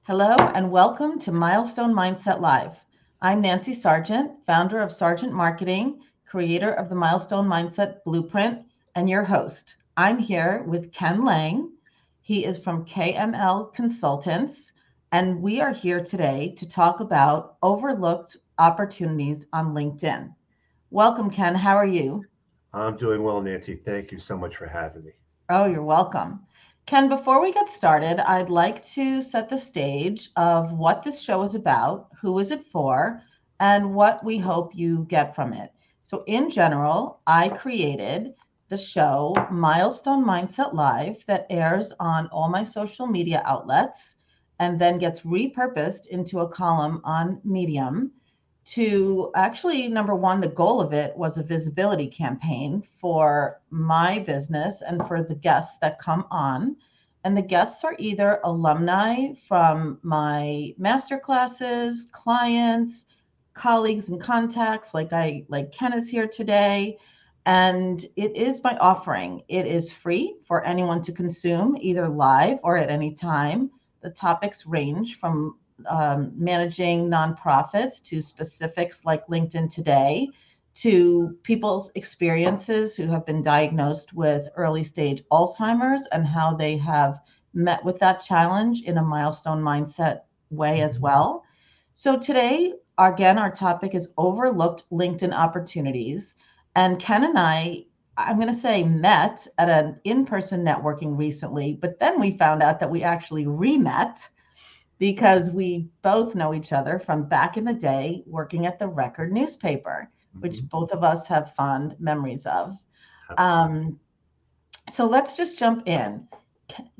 Hello and welcome to Milestone Mindset Live. I'm Nancy Sargent, founder of Sargent Marketing, creator of the Milestone Mindset Blueprint, and your host. I'm here with Ken Lang. He is from KML Consultants, and we are here today to talk about overlooked opportunities on LinkedIn. Welcome, Ken. How are you? I'm doing well, Nancy. Thank you so much for having me. Oh, you're welcome. Ken, before we get started, I'd like to set the stage of what this show is about, who is it for, and what we hope you get from it. So, in general, I created the show Milestone Mindset Live that airs on all my social media outlets and then gets repurposed into a column on Medium to actually, number one, the goal of it was a visibility campaign for my business and for the guests that come on. And the guests are either alumni from my master classes, clients, colleagues and contacts, like Ken is here today. And it is my offering. It is free for anyone to consume, either live or at any time. The topics range from managing nonprofits to specifics like LinkedIn Today to people's experiences who have been diagnosed with early stage Alzheimer's and how they have met with that challenge in a milestone mindset way as well. So today, again, our topic is overlooked LinkedIn opportunities. And Ken and I'm going to say, met at an in person networking recently, but then we found out that we actually re met because we both know each other from back in the day working at the Record newspaper, which Mhm. both of us have fond memories of. Absolutely. Um, so let's just jump in.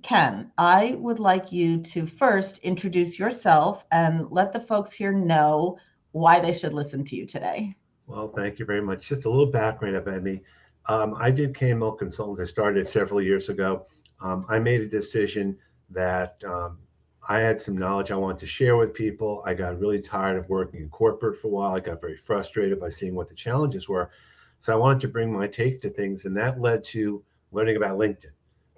Ken, I would like you to first introduce yourself and let the folks here know why they should listen to you today. Well, thank you very much. Just a little background about me. I did KML Consultants. I started several years ago. I made a decision that I had some knowledge I wanted to share with people. I got really tired of working in corporate for a while. I got very frustrated by seeing what the challenges were. So I wanted to bring my take to things, and that led to learning about LinkedIn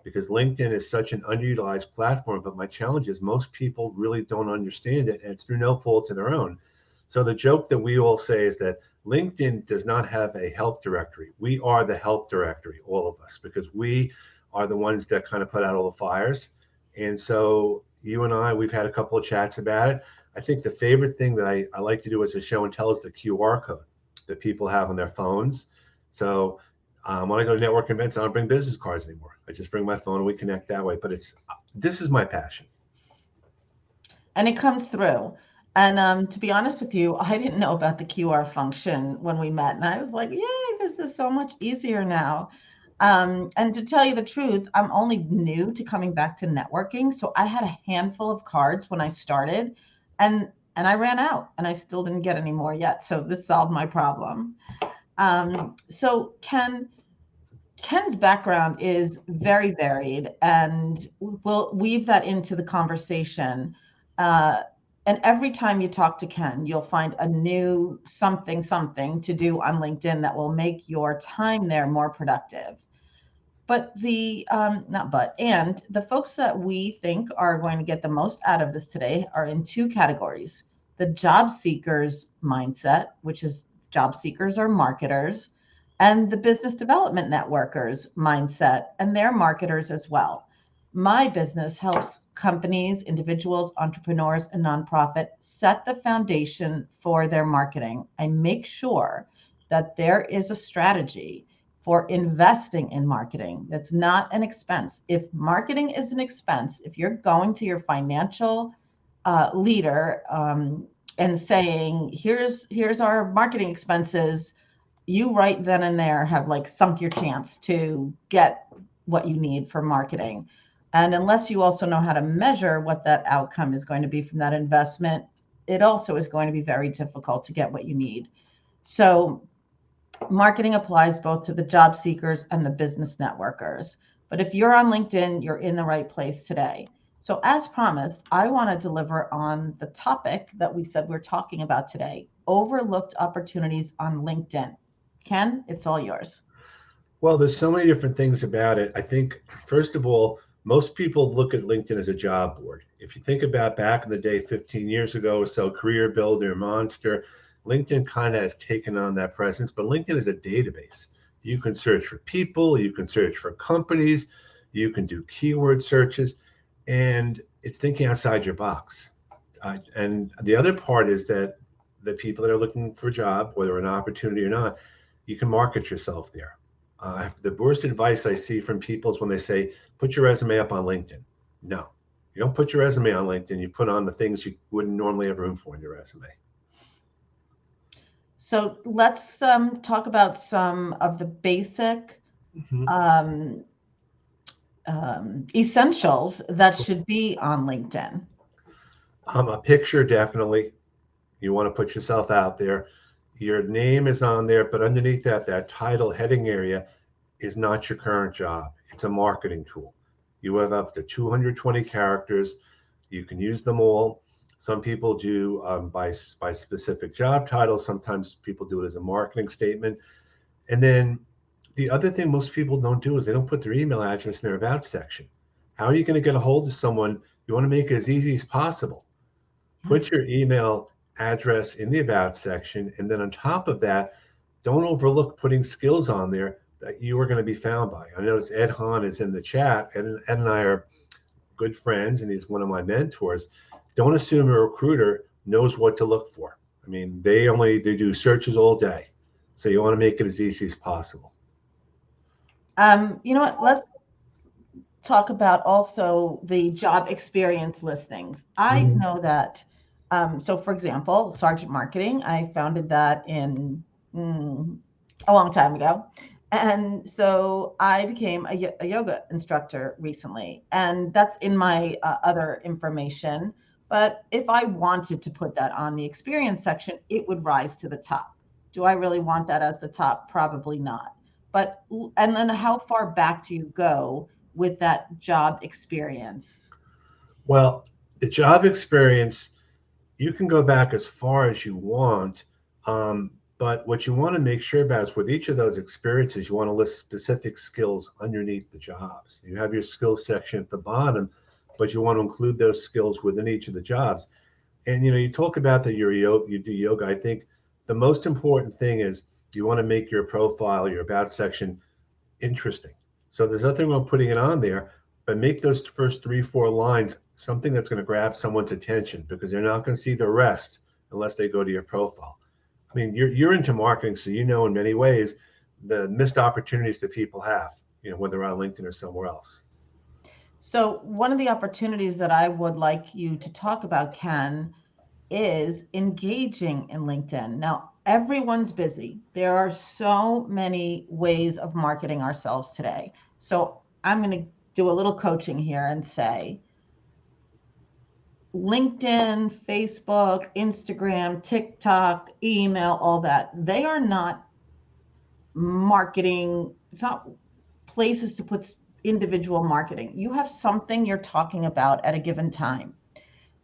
because LinkedIn is such an underutilized platform. But my challenge is most people really don't understand it, and it's through no fault of their own. So the joke that we all say is that LinkedIn does not have a help directory. We are the help directory, all of us, because we are the ones that kind of put out all the fires. And so you and I, we've had a couple of chats about it. I think the favorite thing that I like to do as a show and tell is the QR code that people have on their phones. So when I go to network events, I don't bring business cards anymore. I just bring my phone and we connect that way. But it's this is my passion. And it comes through. And to be honest with you, I didn't know about the QR function when we met. And I was like, yay, this is so much easier now. And to tell you the truth, I'm only new to coming back to networking. So I had a handful of cards when I started and I ran out and I still didn't get any more yet. So this solved my problem. So Ken's background is very varied, and we'll weave that into the conversation. Uh, and every time you talk to Ken, you'll find a new something to do on LinkedIn that will make your time there more productive. But not but, and the folks that we think are going to get the most out of this today are in two categories: the job seekers mindset, which is job seekers are marketers, and the business development networkers mindset, and they're marketers as well. My business helps companies, individuals, entrepreneurs, and nonprofit set the foundation for their marketing. I make sure that there is a strategy for investing in marketing. That's not an expense. If marketing is an expense, if you're going to your financial leader and saying, here's our marketing expenses, you right then and there have like sunk your chance to get what you need for marketing. And unless you also know how to measure what that outcome is going to be from that investment, it also is going to be very difficult to get what you need. So marketing applies both to the job seekers and the business networkers. But if you're on LinkedIn, you're in the right place today. So, as promised, I want to deliver on the topic that we said we're talking about today: overlooked opportunities on LinkedIn. Ken, it's all yours. Well, there's so many different things about it. I think, first of all, Most people look at LinkedIn as a job board. If you think about back in the day, 15 years ago or so, Career Builder, Monster, LinkedIn kind of has taken on that presence, but LinkedIn is a database. You can search for people, you can search for companies, you can do keyword searches, and it's thinking outside your box. And the other part is that the people that are looking for a job, whether an opportunity or not, you can market yourself there. The worst advice I see from people is when they say, put your resume up on LinkedIn. No, you don't put your resume on LinkedIn. You put on the things you wouldn't normally have room for in your resume. So let's talk about some of the basic essentials that should be on LinkedIn. A picture, definitely. You want to put yourself out there. Your name is on there, but underneath that, that title heading area is not your current job. It's a marketing tool. You have up to 220 characters. You can use them all. Some people do by specific job titles. Sometimes people do it as a marketing statement. And then the other thing most people don't do is they don't put their email address in their about section. How are you going to get a hold of someone? You want to make it as easy as possible. Put your email address in the about section. And then on top of that, don't overlook putting skills on there that you are going to be found by. I notice Ed Hahn is in the chat, and Ed and I are good friends, and he's one of my mentors. Don't assume a recruiter knows what to look for. I mean, they do searches all day. So you want to make it as easy as possible. You know what? Let's talk about also the job experience listings. I know that. So, for example, Sergeant Marketing, I founded that in a long time ago. And so I became a yoga instructor recently, and that's in my other information. But if I wanted to put that on the experience section, it would rise to the top. Do I really want that as the top? Probably not. But, and then how far back do you go with that job experience? Well, the job experience, you can go back as far as you want. But what you want to make sure about is with each of those experiences, you want to list specific skills underneath the jobs. You have your skills section at the bottom, but you want to include those skills within each of the jobs. And you talk about that you do yoga. I think the most important thing is you want to make your profile, your about section interesting. So there's nothing wrong putting it on there, but make those first 3-4 lines something that's going to grab someone's attention, because they're not going to see the rest unless they go to your profile. I mean, you're into marketing, so you know in many ways the missed opportunities that people have, when they're on LinkedIn or somewhere else. So one of the opportunities that I would like you to talk about, Ken, is engaging in LinkedIn. Now, everyone's busy. There are so many ways of marketing ourselves today. So I'm going to do a little coaching here and say, LinkedIn, Facebook, Instagram, TikTok, email, all that, they are not marketing. It's not places to put individual marketing. You have something you're talking about at a given time,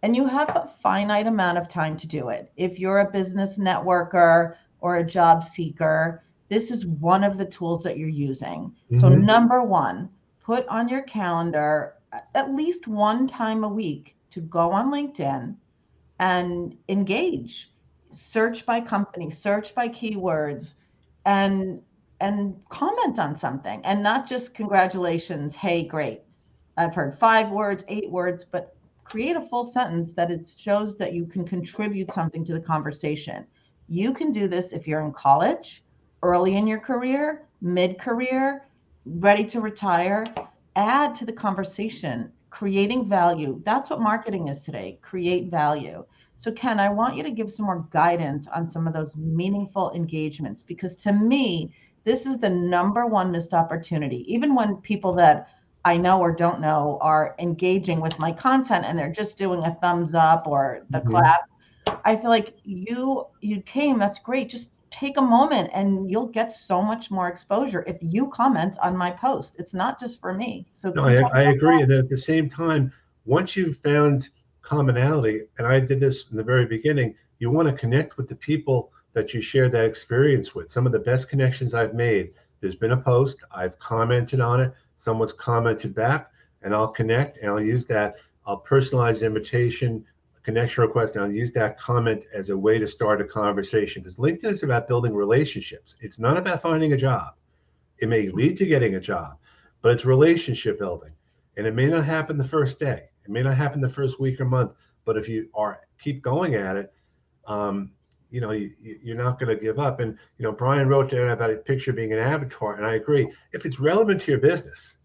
and you have a finite amount of time to do it. If you're a business networker or a job seeker, this is one of the tools that you're using. So number one, put on your calendar at least one time a week to go on LinkedIn and engage, search by company, search by keywords, and comment on something, and not just congratulations, hey, great. I've heard 5 words, 8 words, but create a full sentence that it shows that you can contribute something to the conversation. You can do this if you're in college, early in your career, mid-career, ready to retire. Add to the conversation, creating value. That's what marketing is today, create value. So Ken, I want you to give some more guidance on some of those meaningful engagements, because to me, this is the number one missed opportunity. Even when people that I know or don't know are engaging with my content and they're just doing a thumbs up or the clap, I feel like you came, that's great. Just take a moment and you'll get so much more exposure if you comment on my post. It's not just for me. So no, I agree. And at the same time, once you've found commonality, and I did this in the very beginning, you want to connect with the people that you share that experience with. Some of the best connections I've made, there's been a post, I've commented on it, someone's commented back, and I'll connect and I'll use that. I'll personalize the invitation, connection request, and I'll use that comment as a way to start a conversation. Because LinkedIn is about building relationships. It's not about finding a job. It may lead to getting a job, but it's relationship building. And it may not happen the first day. It may not happen the first week or month, but if you are keep going at it, you're not going to give up. And, Brian wrote down about a picture being an avatar, and I agree. If it's relevant to your business,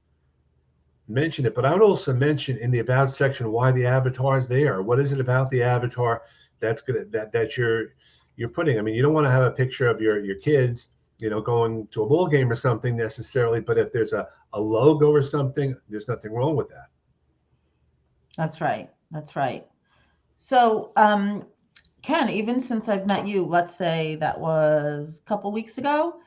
mention it. But I would also mention in the about section why the avatar is there. What is it about the avatar that's good that you're putting? I mean, you don't want to have a picture of your kids, going to a ball game or something necessarily, but if there's a logo or something, there's nothing wrong with that. That's right. That's right. So, Ken, even since I've met you, let's say that was a couple weeks ago,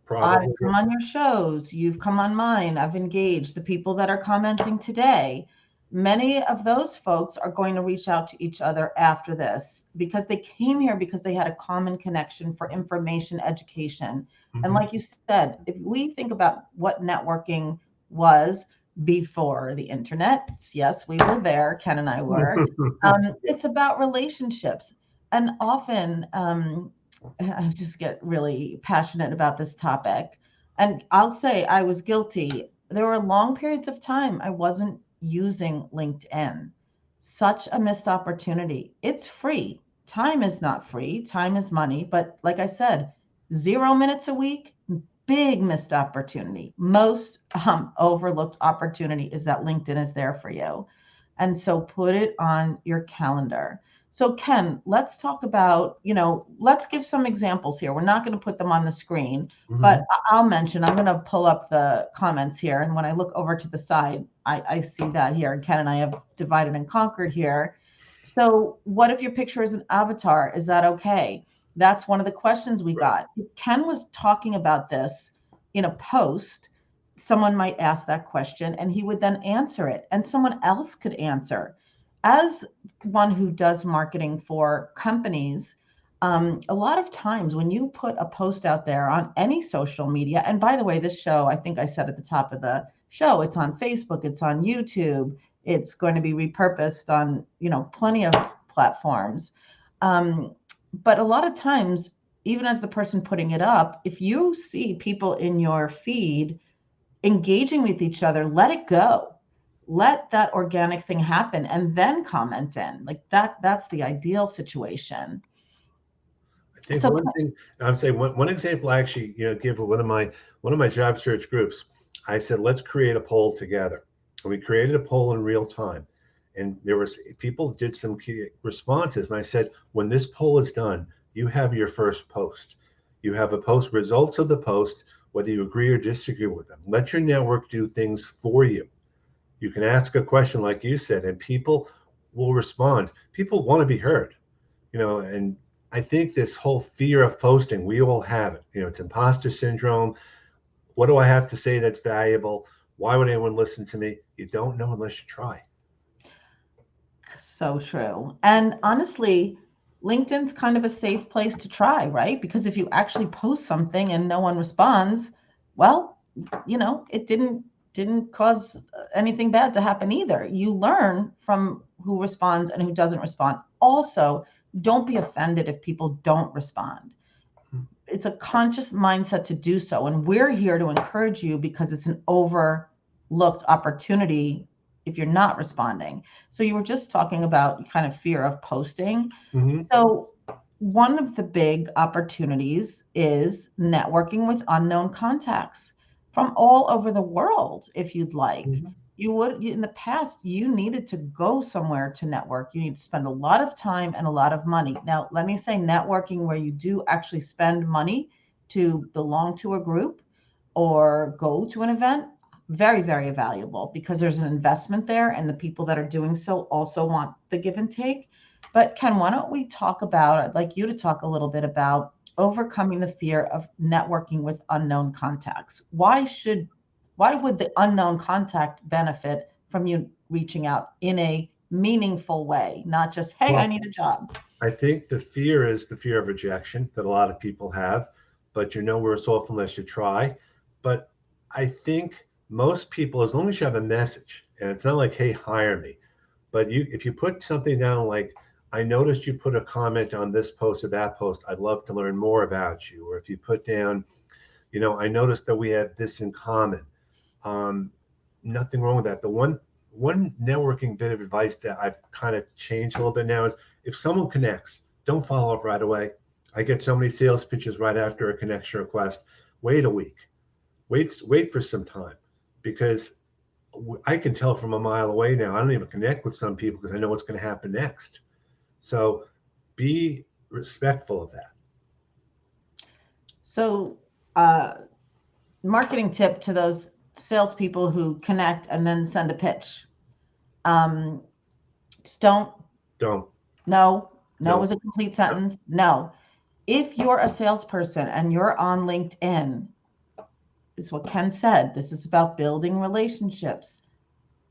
Probably. I've come on your shows, you've come on mine, I've engaged the people that are commenting today. Many of those folks are going to reach out to each other after this because they came here because they had a common connection for information, education. And like you said, if we think about what networking was before the internet, yes, we were there, Ken and I were. It's about relationships. And often, I just get really passionate about this topic. And I'll say I was guilty. There were long periods of time I wasn't using LinkedIn. Such a missed opportunity. It's free. Time is not free. Time is money. But like I said, 0 minutes a week, big missed opportunity. Most overlooked opportunity is that LinkedIn is there for you. And so put it on your calendar. So Ken, let's talk about, let's give some examples here. We're not going to put them on the screen, but I'll mention, I'm going to pull up the comments here. And when I look over to the side, I see that here. And Ken and I have divided and conquered here. So what if your picture is an avatar? Is that okay? That's one of the questions we got. Ken was talking about this in a post. Someone might ask that question and he would then answer it and someone else could answer. As one who does marketing for companies, a lot of times when you put a post out there on any social media, and by the way, this show, I think I said at the top of the show, it's on Facebook, it's on YouTube, it's going to be repurposed on, plenty of platforms. But a lot of times, even as the person putting it up, if you see people in your feed engaging with each other, let it go. Let that organic thing happen and then comment in. Like that's the ideal situation. I think one thing I'm saying, one example I actually give one of my job search groups. I said, let's create a poll together. And we created a poll in real time. And there was people did some key responses. And I said, when this poll is done, you have your first post. You have a post, results of the post, whether you agree or disagree with them. Let your network do things for you. You can ask a question like you said, and people will respond. People want to be heard, and I think this whole fear of posting, we all have it. It's imposter syndrome. What do I have to say that's valuable? Why would anyone listen to me? You don't know unless you try. So true. And honestly, LinkedIn's kind of a safe place to try, right? Because if you actually post something and no one responds, well, it didn't cause anything bad to happen either. You learn from who responds and who doesn't respond. Also, don't be offended if people don't respond. It's a conscious mindset to do so. And we're here to encourage you because it's an overlooked opportunity if you're not responding. So you were just talking about kind of fear of posting. So one of the big opportunities is networking with unknown contacts from all over the world, if you'd like. In the past, you needed to go somewhere to network. You need to spend a lot of time and a lot of money. Now, let me say networking where you do actually spend money to belong to a group or go to an event, very, very valuable because there's an investment there and the people that are doing so also want the give and take. But Ken, why don't we talk about, I'd like you to talk a little bit about overcoming the fear of networking with unknown contacts. Why would the unknown contact benefit from you reaching out in a meaningful way, not just, hey, I need a job? I think the fear is the fear of rejection that a lot of people have, but worse off unless you try. But I think most people, as long as you have a message, And it's not like, hey, hire me. But if you put something down like, I noticed you put a comment on this post or that post, I'd love to learn more about you. Or if you put down, I noticed that we have this in common. Um, Nothing wrong with that. The one networking bit of advice that I've kind of changed a little bit now is, if someone connects, don't follow up right away. I get so many sales pitches right after a connection request. Wait a week. Wait for some time, because I can tell from a mile away now. I don't even connect with some people because I know what's going to happen next. So be respectful of that. So, marketing tip to those salespeople who connect and then send a pitch. Just don't. Don't. No No. is a complete sentence. No. If you're a salesperson and you're on LinkedIn, is what Ken said. This is about building relationships.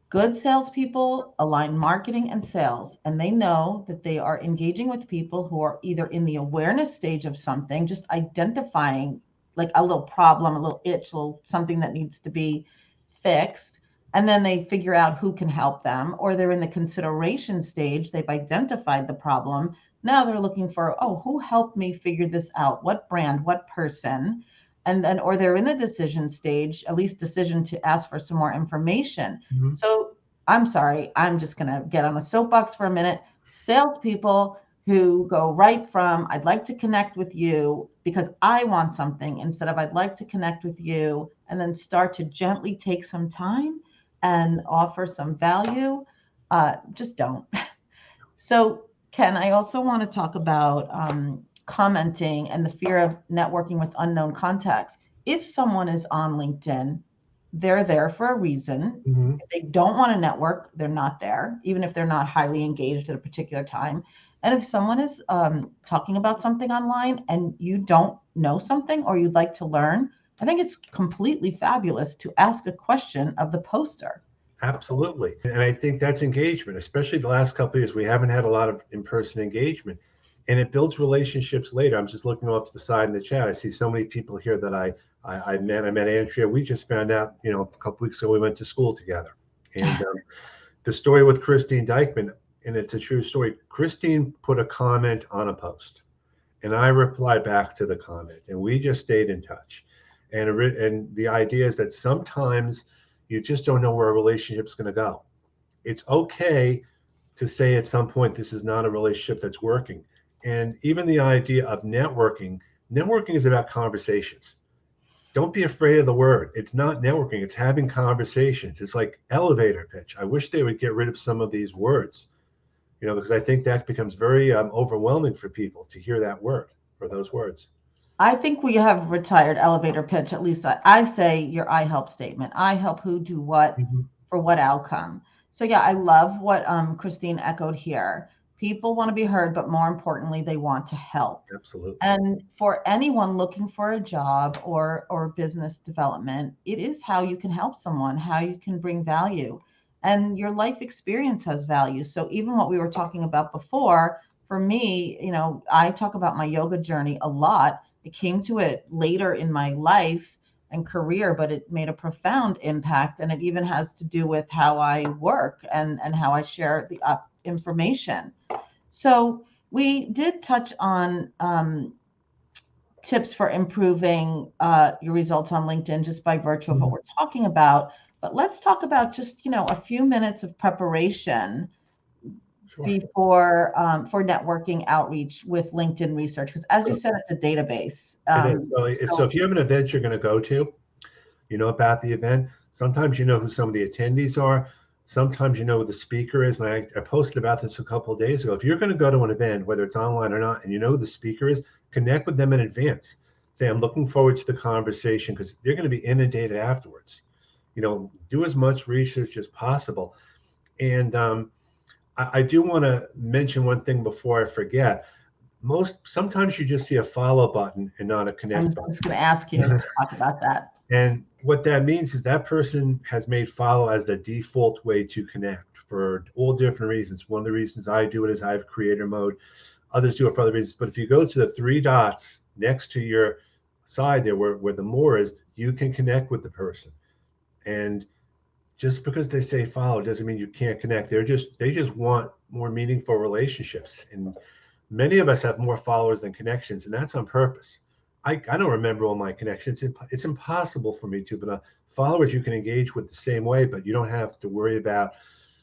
Good salespeople align marketing and sales, and they know that they are engaging with people who are either in the awareness stage of something, just identifying like a little problem, a little itch, a little something that needs to be fixed. And then they figure out who can help them, or they're in the consideration stage. They've identified the problem. Now they're looking for, oh, who helped me figure this out? What brand, what person? And then, or they're in the decision stage, at least decision to ask for some more information. Mm-hmm. So I'm sorry, I'm just going to get on a soapbox for a minute. Salespeople who go right from, I'd like to connect with you because I want something, instead of I'd like to connect with you, and then start to gently take some time and offer some value, just don't. So Ken, I also want to talk about commenting and the fear of networking with unknown contacts. If someone is on LinkedIn, they're there for a reason. Mm-hmm. If they don't want to network, they're not there, even if they're not highly engaged at a particular time. And if someone is talking about something online and you don't know something or you'd like to learn, I think it's completely fabulous to ask a question of the poster. Absolutely. And I think that's engagement, especially the last couple of years. We haven't had a lot of in-person engagement, and it builds relationships later. I'm just looking off to the side in the chat. I see so many people here that I met Andrea. We just found out, a couple weeks ago, we went to school together. And the story with Christine Dykman, and it's a true story. Christine put a comment on a post, and I replied back to the comment, and we just stayed in touch. And the idea is that sometimes you just don't know where a relationship's going to go. It's okay to say at some point, this is not a relationship that's working. And even the idea of networking is about conversations. Don't be afraid of the word. It's not networking, it's having conversations. It's like elevator pitch. I wish they would get rid of some of these words, because I think that becomes very overwhelming for people to hear that word or those words. I think we have retired elevator pitch. At least I say your I help statement. I help who do what for what outcome. So yeah, I love what Christine echoed here. People want to be heard, but more importantly, they want to help. Absolutely. And for anyone looking for a job or business development, it is how you can help someone, how you can bring value. And your life experience has value. So even what we were talking about before, for me, I talk about my yoga journey a lot. I came to it later in my life and career, but it made a profound impact. And it even has to do with how I work and how I share the information. So we did touch on tips for improving your results on LinkedIn just by virtue of what we're talking about. But let's talk about just, a few minutes of preparation before for networking outreach with LinkedIn research, because as you said, it's a database. So if you have an event you're going to go to, you know about the event. Sometimes you know who some of the attendees are. Sometimes you know who the speaker is. And I posted about this a couple of days ago. If you're going to go to an event, whether it's online or not, and you know who the speaker is, connect with them in advance. Say, I'm looking forward to the conversation, because they're going to be inundated afterwards. Do as much research as possible. And I do want to mention one thing before I forget. Sometimes you just see a follow button and not a connect button. I was going to ask you to talk about that. And what that means is that person has made follow as the default way to connect for all different reasons. One of the reasons I do it is I have creator mode. Others do it for other reasons. But if you go to the three dots next to your side there where the more is, you can connect with the person. And just because they say follow doesn't mean you can't connect. They just want more meaningful relationships. And many of us have more followers than connections, and that's on purpose. I don't remember all my connections. It's impossible for me to, but followers you can engage with the same way, but you don't have to worry about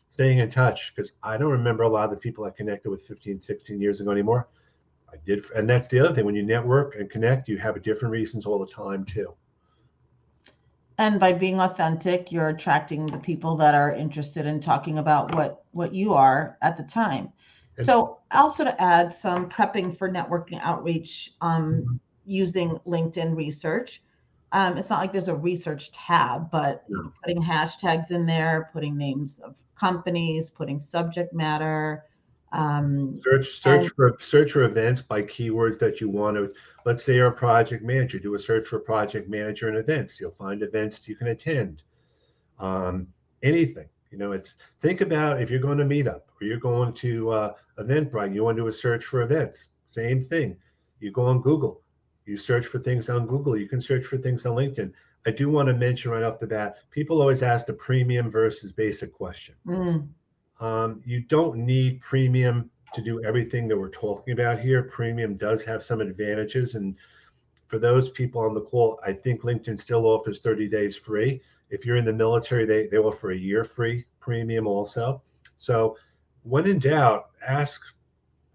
staying in touch, because I don't remember a lot of the people I connected with 15, 16 years ago anymore. I did. And that's the other thing. When you network and connect, you have different reasons all the time too. And by being authentic, you're attracting the people that are interested in talking about what you are at the time. And So also to add some prepping for networking outreach using LinkedIn research. It's not like there's a research tab, but no. putting hashtags in there, putting names of companies, putting subject matter. Search for events by keywords that you want to. Let's say you're a project manager. Do a search for project manager and events. You'll find events you can attend. Anything. It's think about if you're going to meet up or you're going to Eventbrite. You want to do a search for events. Same thing. You go on Google. You search for things on Google. You can search for things on LinkedIn. I do want to mention right off the bat. People always ask the premium versus basic question. You don't need premium to do everything that we're talking about here. Premium does have some advantages. And for those people on the call, I think LinkedIn still offers 30 days free. If you're in the military, they offer a year free premium also. So when in doubt, ask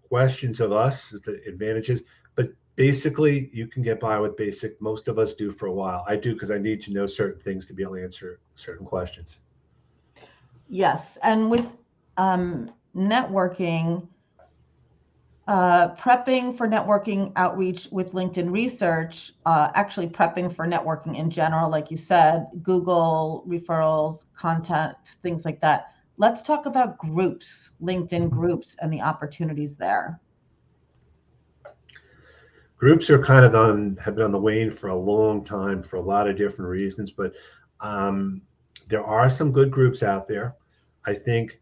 questions of us, the advantages. But basically, you can get by with basic. Most of us do for a while. I do because I need to know certain things to be able to answer certain questions. Yes. And with networking, prepping for networking outreach with LinkedIn research, actually prepping for networking in general, like you said, Google referrals, contacts, things like that. Let's talk about groups, LinkedIn groups, and the opportunities there. Groups are have been on the wane for a long time for a lot of different reasons, but there are some good groups out there. I think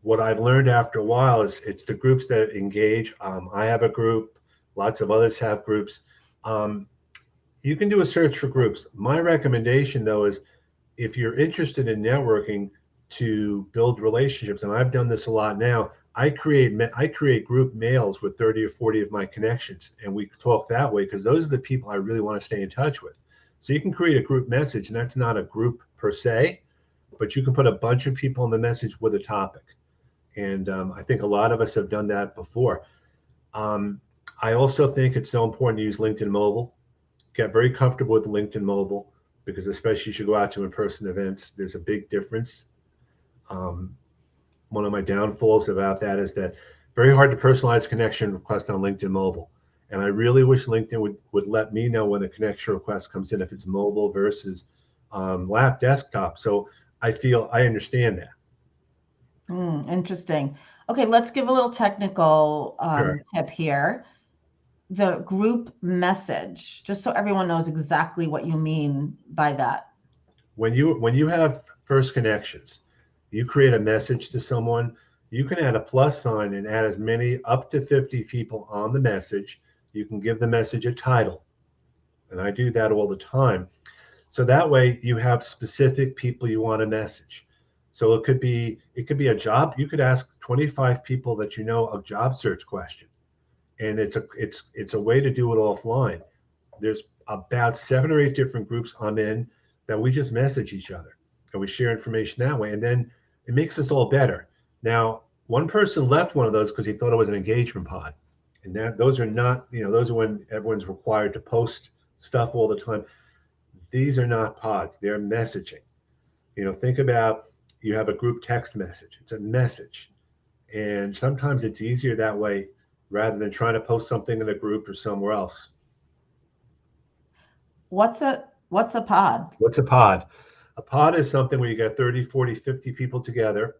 what I've learned after a while is it's the groups that engage. I have a group, lots of others have groups. You can do a search for groups. My recommendation though is if you're interested in networking to build relationships, and I've done this a lot now, I create group mails with 30 or 40 of my connections, and we talk that way because those are the people I really want to stay in touch with. So you can create a group message, and that's not a group per se, but you can put a bunch of people in the message with a topic. And I think a lot of us have done that before. I also think it's so important to use LinkedIn Mobile. Get very comfortable with LinkedIn Mobile because especially as you go out to in-person events, there's a big difference. One of my downfalls about that is that very hard to personalize a connection request on LinkedIn Mobile. And I really wish LinkedIn would let me know when a connection request comes in, if it's mobile versus lap desktop. So I understand that. Interesting. Okay, let's give a little technical Sure. tip here. The group message, just so everyone knows exactly what you mean by that. When you have first connections, you create a message to someone, you can add a plus sign and add as many up to 50 people on the message. You can give the message a title. And I do that all the time. So that way you have specific people you want to message. So it could be a job. You could ask 25 people that you know a job search question. And it's a way to do it offline. There's about 7 or 8 different groups I'm in that we just message each other and we share information that way. And then it makes us all better. Now, one person left one of those because he thought it was an engagement pod. And those are not, those are when everyone's required to post stuff all the time. These are not pods, they're messaging. Think about you have a group text message. It's a message. And sometimes it's easier that way rather than trying to post something in a group or somewhere else. What's a pod? What's a pod? A pod is something where you get 30, 40, 50 people together.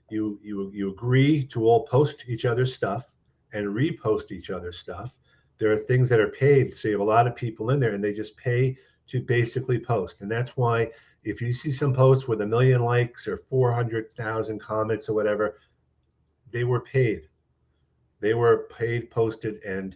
You agree to all post each other's stuff and repost each other's stuff. There are things that are paid. So you have a lot of people in there and they just pay to basically post. And that's why if you see some posts with 1 million likes or 400,000 comments or whatever, they were paid. They were paid, posted, and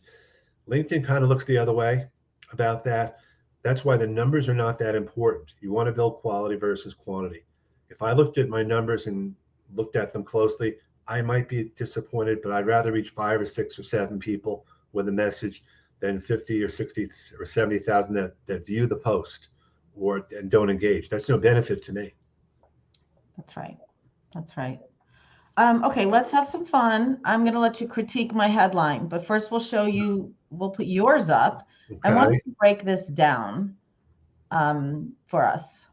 LinkedIn kind of looks the other way about that. That's why the numbers are not that important. You want to build quality versus quantity. If I looked at my numbers and looked at them closely, I might be disappointed, but I'd rather reach 5 or 6 or 7 people with a message than 50 or 60 or 70,000 that view the post and don't engage. That's no benefit to me. That's right. That's right. Okay, let's have some fun. I'm going to let you critique my headline, but first we'll put yours up. Okay. I want to break this down for us.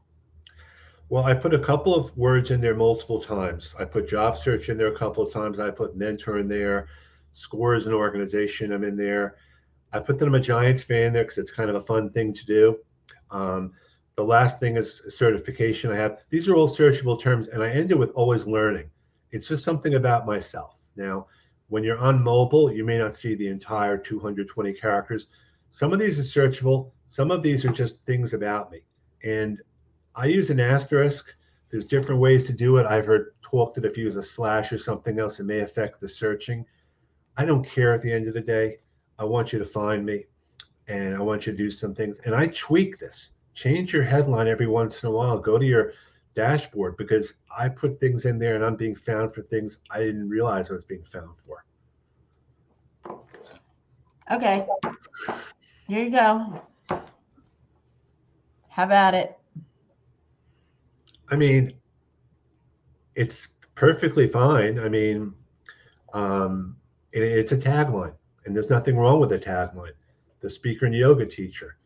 Well, I put a couple of words in there multiple times. I put job search in there a couple of times. I put mentor in there. SCORE as an organization, I'm in there. I put that I'm a Giants fan there because it's kind of a fun thing to do. The last thing is certification I have. These are all searchable terms, and I ended with always learning. It's just something about myself. Now, when you're on mobile, you may not see the entire 220 characters. Some of these are searchable. Some of these are just things about me. And I use an asterisk. There's different ways to do it. I've heard talk that if you use a slash or something else, it may affect the searching. I don't care at the end of the day. I want you to find me, and I want you to do some things. And I tweak this. Change your headline every once in a while. Go to your dashboard, because I put things in there and I'm being found for things I didn't realize I was being found for. Okay. Here you go. Have at it. I mean, it's perfectly fine. I mean, it's a tagline, and there's nothing wrong with a tagline. The speaker and yoga teacher.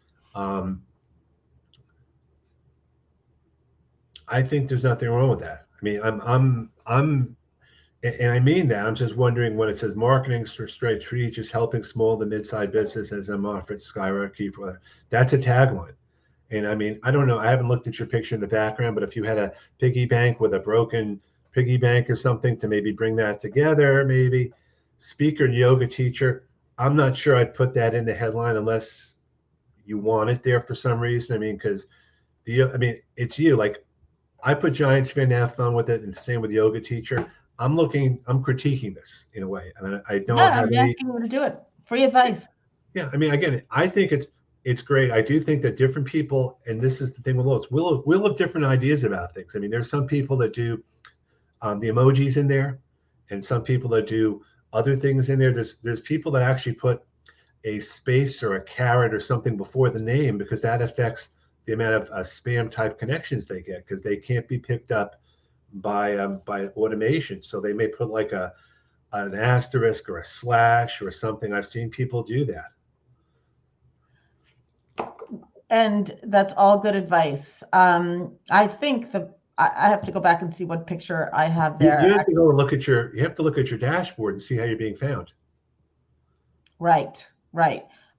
I think there's nothing wrong with that. I mean, and I mean that. I'm just wondering when it says marketing for straight tree, just helping small to mid-sized businesses and offer skyrocket for that's a tagline. And I mean, I don't know. I haven't looked at your picture in the background, but if you had a piggy bank with a broken piggy bank or something to maybe bring that together, maybe speaker and yoga teacher. I'm not sure I'd put that in the headline unless you want it there for some reason. I mean, because it's you. Like, I put Giants fan to have fun with it, and same with yoga teacher. I'm critiquing this in a way, and I don't have I'm asking you to do it. Free advice. Yeah, I mean, again, I think it's great. I do think that different people, and this is the thing with those, we'll have different ideas about things. I mean, there's some people that do the emojis in there, and some people that do other things in there. There's people that actually put a space or a caret or something before the name, because that affects the amount of spam type connections they get, because they can't be picked up by automation. So they may put like an asterisk or a slash or something. I've seen people do that. And that's all good advice. I think I have to go back and see what picture I have there. You have to go and look at your dashboard and see how you're being found. Right.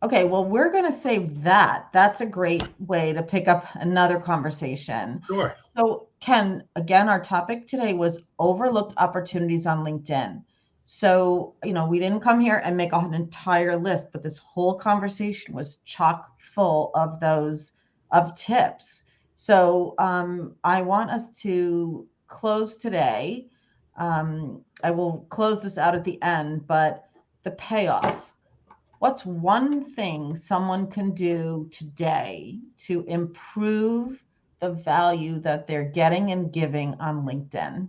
Okay, well, we're going to save that. That's a great way to pick up another conversation. Sure. So, Ken, again, our topic today was overlooked opportunities on LinkedIn. So, we didn't come here and make an entire list, but this whole conversation was chock full of tips. So, I want us to close today. I will close this out at the end, but the payoff. What's one thing someone can do today to improve the value that they're getting and giving on LinkedIn?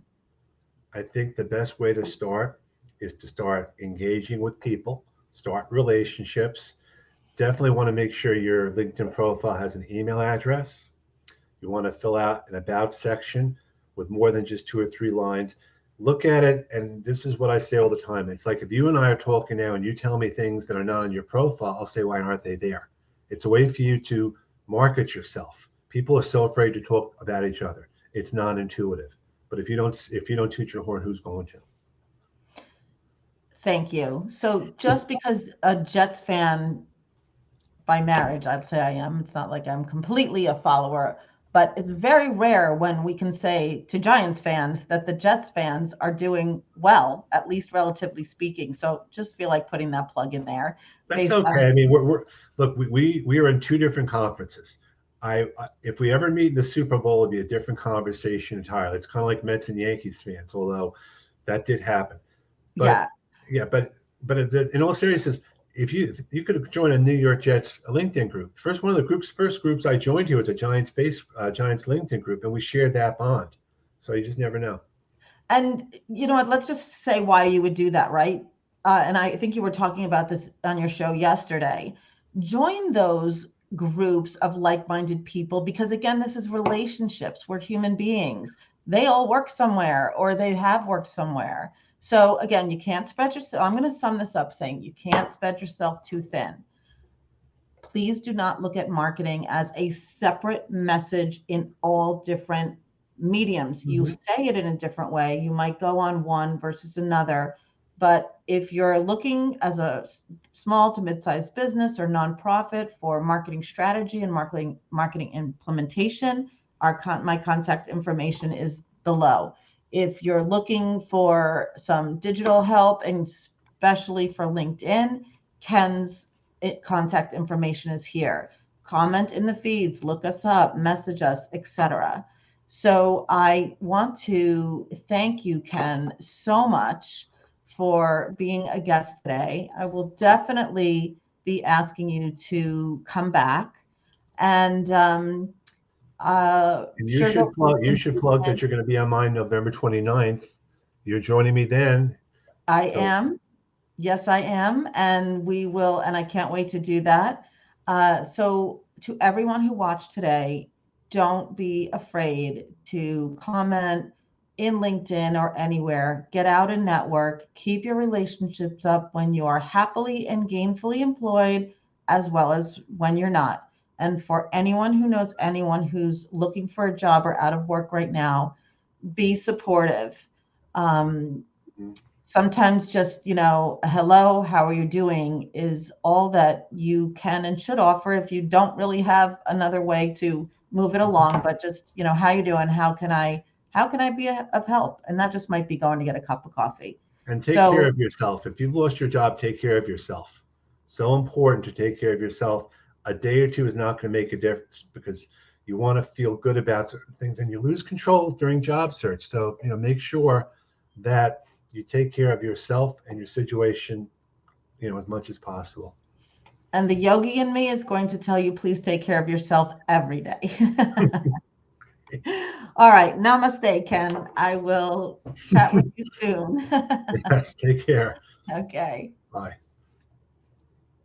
I think the best way to start is to start engaging with people, start relationships. Definitely want to make sure your LinkedIn profile has an email address. You want to fill out an about section with more than just 2 or 3 lines. Look at it, and this is what I say all the time. It's like if you and I are talking now and you tell me things that are not on your profile, I'll say, why aren't they there? It's a way for you to market yourself. People are so afraid to talk about each other. It's non-intuitive. But if you don't toot your horn, who's going to? Thank you. So just because a Jets fan by marriage, I'd say I am. It's not like I'm completely a follower. But it's very rare when we can say to Giants fans that the Jets fans are doing well, at least relatively speaking. So just feel like putting that plug in there. That's okay. I mean, we are in 2 different conferences. If we ever meet in the Super Bowl, it'd be a different conversation entirely. It's kind of like Mets and Yankees fans, although that did happen. But, but in all seriousness, if you could join a New York Jets LinkedIn group. First groups I joined here was a Giants LinkedIn group, and we shared that bond. So you just never know. And you know what? Let's just say why you would do that, right? And I think you were talking about this on your show yesterday. Join those groups of like minded people because, again, this is relationships. We're human beings. They all work somewhere or they have worked somewhere. So, again, you can't spread yourself. I'm going to sum this up saying you can't spread yourself too thin. Please do not look at marketing as a separate message in all different mediums. You say it in a different way. You might go on one versus another. But if you're looking as a small to mid-sized business or nonprofit for marketing strategy and marketing implementation, my contact information is below. If you're looking for some digital help, and especially for LinkedIn, Ken's contact information is here. Comment in the feeds, look us up, message us, etc. So I want to thank you, Ken, so much for being a guest today. I will definitely be asking you to come back, and And sure that you should plug that you're going to be on mine November 29th. You're joining me then. I So am. Yes, I am. And we will, and I can't wait to do that. So, to everyone who watched today, don't be afraid to comment in LinkedIn or anywhere. Get out and network. Keep your relationships up when you are happily and gainfully employed, as well as when you're not. And for anyone who knows anyone who's looking for a job or out of work right now, be supportive. Um, Sometimes just, a hello, how are you doing is all that you can and should offer if you don't really have another way to move it along. But just, how you doing? How can I be of help? And that just might be going to get a cup of coffee. and take care So, of yourself. If you've lost your job, take care of yourself. So important to take care of yourself. A day or two is not going to make a difference because you want to feel good about certain things and you lose control during job search. So, make sure that you take care of yourself and your situation, as much as possible. and the yogi in me is going to tell you, please take care of yourself every day. All right. Namaste, Ken. I will chat with you soon. Yes, take care. Okay. Bye.